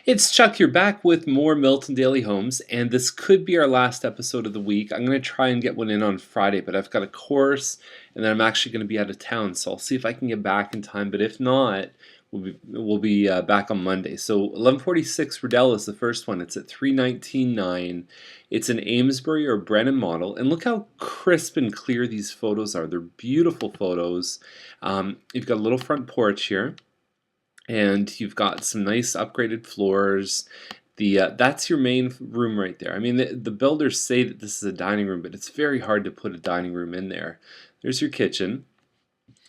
It's Chuck here, back with more Milton Daily Homes, and this could be our last episode of the week. I'm going to try and get one in on Friday, but I've got a course, and then I'm actually going to be out of town, so I'll see if I can get back in time. But if not, we'll be back on Monday. So 1146 Radel is the first one. It's at 319.9. It's an Amesbury or Brennan model, and look how crisp and clear these photos are. They're beautiful photos. You've got a little front porch here. And you've got some nice upgraded floors. That's your main room right there. I mean, the builders say that this is a dining room, but it's very hard to put a dining room in there. There's your kitchen.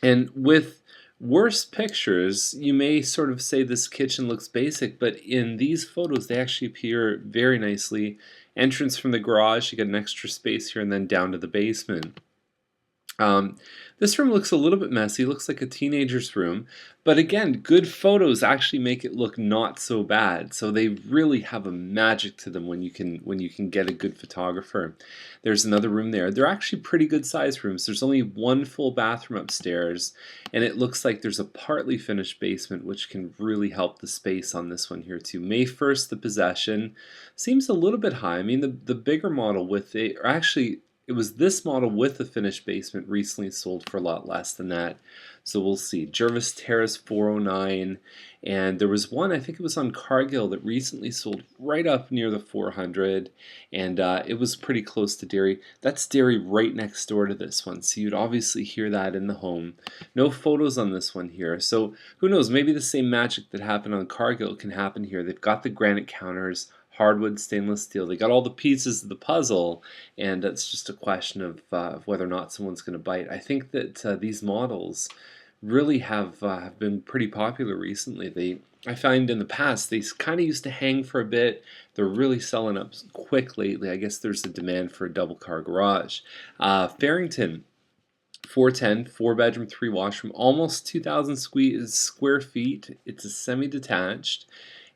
And with worse pictures, you may sort of say this kitchen looks basic, but in these photos, they actually appear very nicely. Entrance from the garage, you get an extra space here, and then down to the basement. This room looks a little bit messy, looks like a teenager's room, but again, good photos actually make it look not so bad. So they really have a magic to them when you can get a good photographer. There's another room there. They're actually pretty good sized rooms. There's only one full bathroom upstairs, and it looks like there's a partly finished basement, which can really help the space on this one here too. May 1st, the possession. Seems a little bit high. I mean, the bigger model with it, or actually it was this model with the finished basement recently sold for a lot less than that. So we'll see. Jervis Terrace 409, and there was one, I think it was on Cargill, that recently sold right up near the 400, and it was pretty close to Derry. That's Derry right next door to this one, so you'd obviously hear that in the home. No photos on this one here, so who knows, maybe the same magic that happened on Cargill can happen here. They've got the granite counters, hardwood, stainless steel. They got all the pieces of the puzzle, and it's just a question of whether or not someone's going to bite. I think that these models really have been pretty popular recently. I find in the past they kind of used to hang for a bit. They're really selling up quick lately. I guess there's a demand for a double car garage. Farrington 410, 4-bedroom, 3-washroom, almost 2,000 square feet. It's a semi-detached.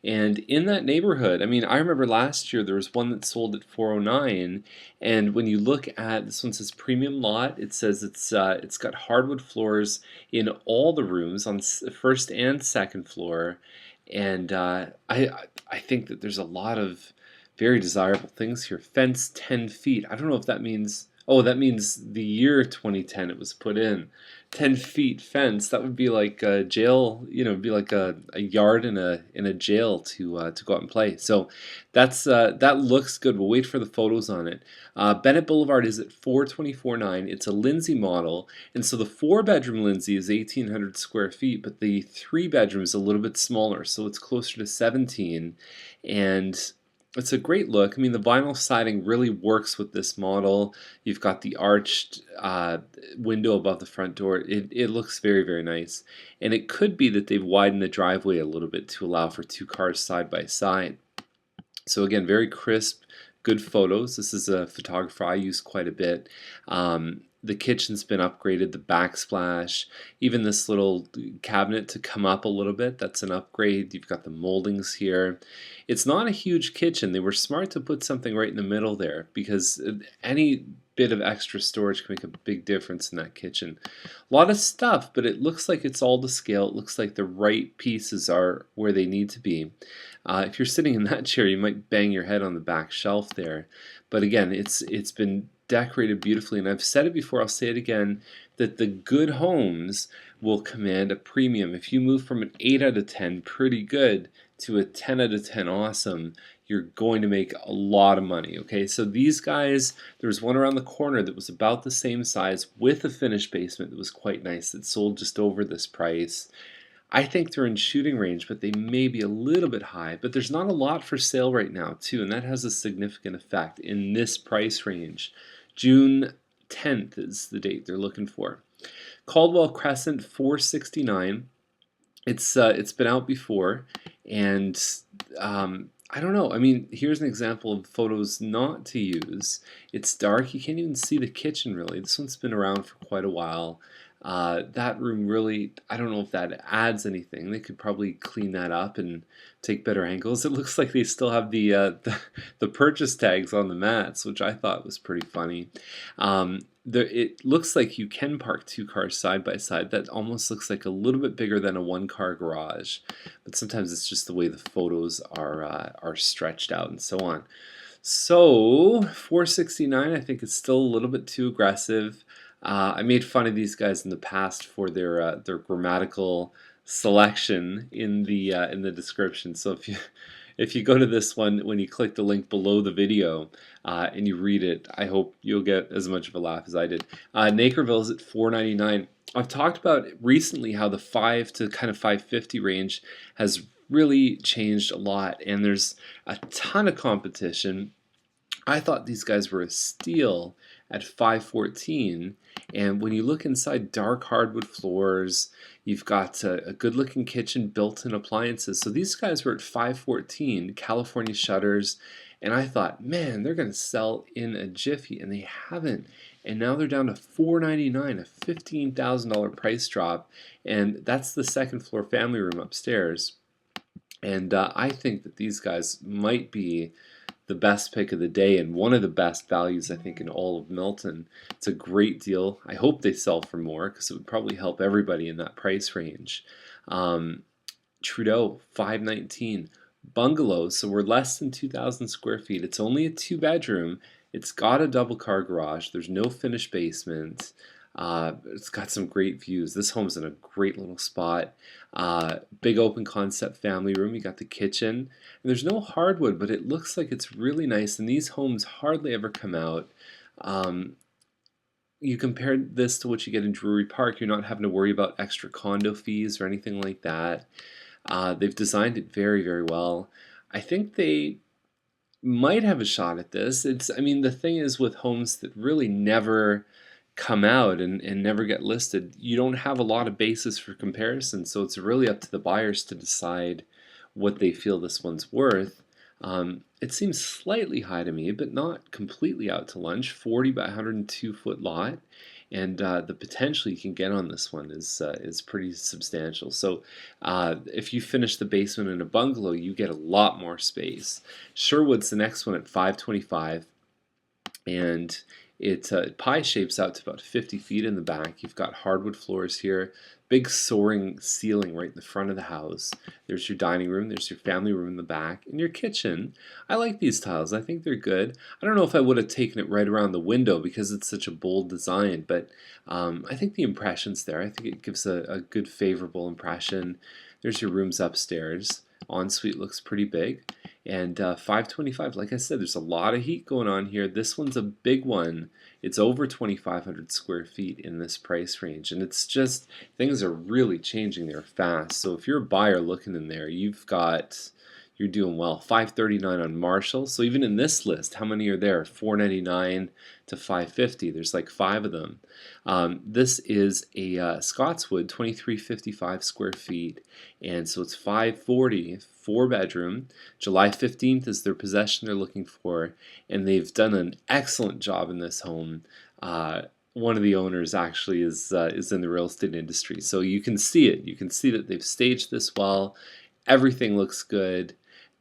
And in that neighborhood, I mean, I remember last year there was one that sold at 409, and when you look at this one says premium lot, it says it's got hardwood floors in all the rooms on first and second floor, and I think that there's a lot of very desirable things here. Fence 10 feet. I don't know if that means. Oh, that means the year 2010 it was put in. 10 feet fence, that would be like a jail, it'd be like a yard in a jail to go out and play. So that looks good. We'll wait for the photos on it. Bennett Boulevard is at 424.9. It's a Lindsay model, and so the 4-bedroom Lindsay is 1,800 square feet, but the 3-bedroom is a little bit smaller, so it's closer to 17, and it's a great look. I mean, the vinyl siding really works with this model. You've got the arched window above the front door. It looks very, very nice. And it could be that they've widened the driveway a little bit to allow for 2 cars side by side. So again, very crisp, good photos. This is a photographer I use quite a bit. The kitchen's been upgraded, the backsplash, even this little cabinet to come up a little bit, that's an upgrade. You've got the moldings here. It's not a huge kitchen. They were smart to put something right in the middle there, because any bit of extra storage can make a big difference in that kitchen. A lot of stuff, but it looks like it's all to scale. It looks like the right pieces are where they need to be. If you're sitting in that chair, you might bang your head on the back shelf there. But again, it's been decorated beautifully, and I've said it before, I'll say it again, that the good homes will command a premium. If you move from an 8 out of 10 pretty good to a 10 out of 10 awesome, you're going to make a lot of money. Okay, so these guys, there was one around the corner that was about the same size with a finished basement that was quite nice, that sold just over this price. I think they're in shooting range, but they may be a little bit high. But there's not a lot for sale right now, too, and that has a significant effect in this price range. June 10th is the date they're looking for. Caldwell Crescent 469. It's been out before, and I don't know. I mean, here's an example of photos not to use. It's dark. You can't even see the kitchen really. This one's been around for quite a while. That room really, I don't know if that adds anything. They could probably clean that up and take better angles. It looks like they still have the purchase tags on the mats, which I thought was pretty funny. It looks like you can park two cars side by side. That almost looks like a little bit bigger than a one-car garage, but sometimes it's just the way the photos are stretched out and so on. So 469, I think, is still a little bit too aggressive. I made fun of these guys in the past for their grammatical selection in the description. So if you go to this one, when you click the link below the video and you read it, I hope you'll get as much of a laugh as I did. Nakerville is at 499. I've talked about recently how the 5 to kind of 550 range has really changed a lot, and there's a ton of competition. I thought these guys were a steal at 514, and when you look inside, dark hardwood floors, you've got a good looking kitchen, built-in appliances. So these guys were at 514, California shutters, and I thought, man, they're going to sell in a jiffy, and they haven't. And now they're down to $499, a $15,000 price drop, and that's the second floor family room upstairs. And I think that these guys might be the best pick of the day and one of the best values, I think, in all of Milton. It's a great deal. I hope they sell for more because it would probably help everybody in that price range. Trudeau, 519. Bungalow, so we're less than 2,000 square feet. It's only a 2-bedroom. It's got a double car garage. There's no finished basement. It's got some great views. This home's in a great little spot. Big open concept family room. You got the kitchen. And there's no hardwood, but it looks like it's really nice. And these homes hardly ever come out. You compare this to what you get in Drury Park. You're not having to worry about extra condo fees or anything like that. They've designed it very, very well. I think they might have a shot at this. I mean, the thing is with homes that really never come out and never get listed, you don't have a lot of basis for comparison, so it's really up to the buyers to decide what they feel this one's worth. It seems slightly high to me, but not completely out to lunch. 40 by 102 foot lot, and the potential you can get on this one is pretty substantial. So if you finish the basement in a bungalow, you get a lot more space. Sherwood's the next one at 525, and it pie shapes out to about 50 feet in the back. You've got hardwood floors here, big soaring ceiling right in the front of the house. There's your dining room, there's your family room in the back, and your kitchen. I like these tiles. I think they're good. I don't know if I would have taken it right around the window because it's such a bold design, but I think the impression's there. I think it gives a good favorable impression. There's your rooms upstairs. Ensuite looks pretty big. And 525, like I said, there's a lot of heat going on here. This one's a big one. It's over 2,500 square feet in this price range, and it's just, things are really changing there fast. So if you're a buyer looking in there, you're doing well. 539 on Marshall. So even in this list, how many are there? 499 to 550. There's like 5 of them. This is a Scotswood, 2,355 square feet, and so it's 540, 4-bedroom. July 15th is their possession they're looking for, and they've done an excellent job in this home. One of the owners actually is in the real estate industry, so you can see it. You can see that they've staged this well. Everything looks good.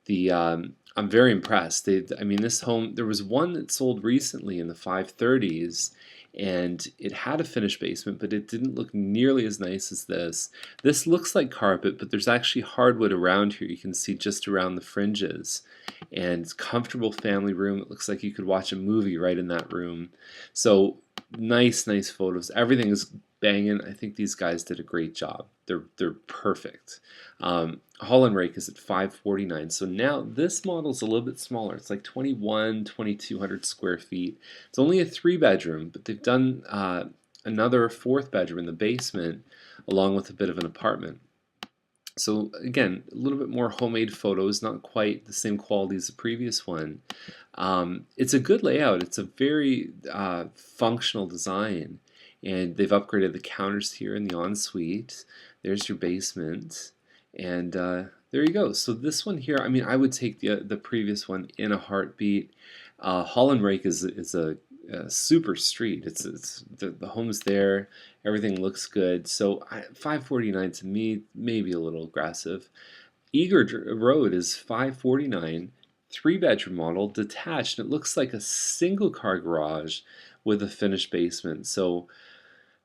I'm very impressed. I mean, this home, there was one that sold recently in the 530s, and it had a finished basement, but it didn't look nearly as nice as this. This looks like carpet, but there's actually hardwood around here. You can see just around the fringes. And it's a comfortable family room. It looks like you could watch a movie right in that room. So nice, nice photos. Everything is banging. I think these guys did a great job. They're perfect. Collin Drake is at 549. So now this model's a little bit smaller. It's like 2,200 square feet. It's only a 3-bedroom, but they've done another 4th bedroom in the basement along with a bit of an apartment. So again, a little bit more homemade photos, not quite the same quality as the previous one. It's a good layout. It's a very functional design. And they've upgraded the counters here in the ensuite. There's your basement. And there you go. So this one here, I mean, I would take the previous one in a heartbeat. Collin Drake is a super street. It's the home's there, everything looks good. So 549 to me maybe a little aggressive. Road is 549, three-bedroom model, detached. And it looks like a single car garage with a finished basement. So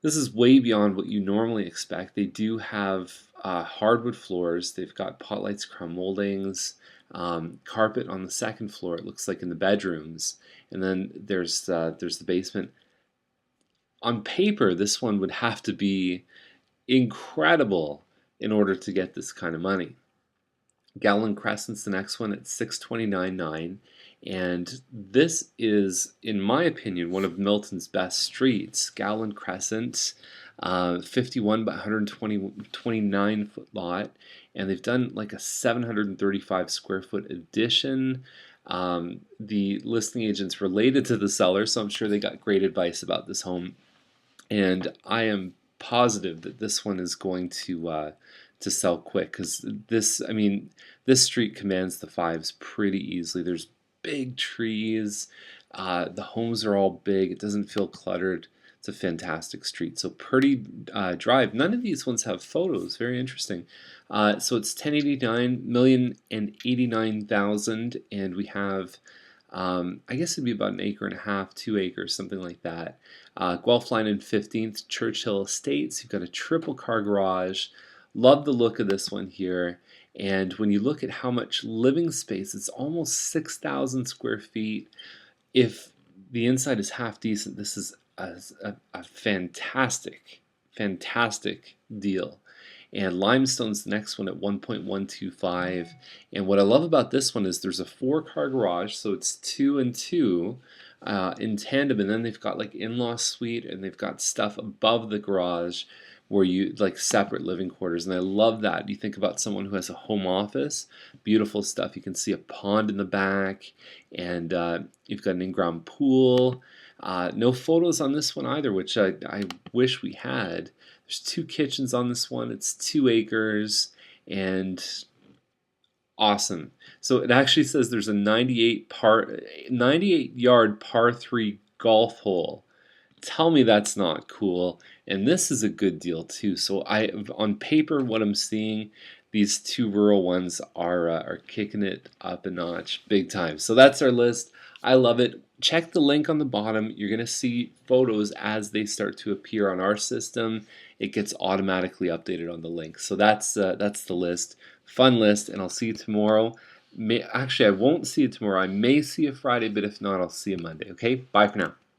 this is way beyond what you normally expect. They do have hardwood floors. They've got pot lights, crown moldings, carpet on the second floor. It looks like in the bedrooms, and then there's the basement. On paper, this one would have to be incredible in order to get this kind of money. Gallen Crescent's the next one at 629.9, and this is, in my opinion, one of Milton's best streets. Gallen Crescent, 51 by 129 foot lot, and they've done like a 735 square foot addition. The listing agent's related to the seller, so I'm sure they got great advice about this home, and I am positive that this one is going to sell quick, because this street commands the fives pretty easily. There's big trees, the homes are all big, it doesn't feel cluttered. It's a fantastic street. So pretty drive. None of these ones have photos. Very interesting. So it's 1089,089,000, and we have I guess it'd be about an acre and a half, 2 acres, something like that. Guelph Line and 15th, Churchill Estates. You've got a triple car garage. Love the look of this one here. And when you look at how much living space, it's almost 6,000 square feet. If the inside is half decent, this is a fantastic, fantastic deal. And Limestone's the next one at 1.125. And what I love about this one is there's a 4-car garage, so it's 2 and 2 in tandem, and then they've got like in-law suite, and they've got stuff above the garage where you like separate living quarters, and I love that. You think about someone who has a home office, beautiful stuff. You can see a pond in the back, and you've got an in-ground pool. No photos on this one either, which I wish we had. There's 2 kitchens on this one. It's 2 acres, and awesome. So it actually says there's a 98-yard par 3 golf hole. Tell me that's not cool. And this is a good deal too. So on paper, what I'm seeing, these 2 rural ones are kicking it up a notch, big time. So that's our list. I love it. Check the link on the bottom. You're going to see photos as they start to appear on our system. It gets automatically updated on the link. So that's the list. Fun list, and I'll see you tomorrow. Actually, I won't see you tomorrow. I may see you Friday, but if not, I'll see you Monday. Okay? Bye for now.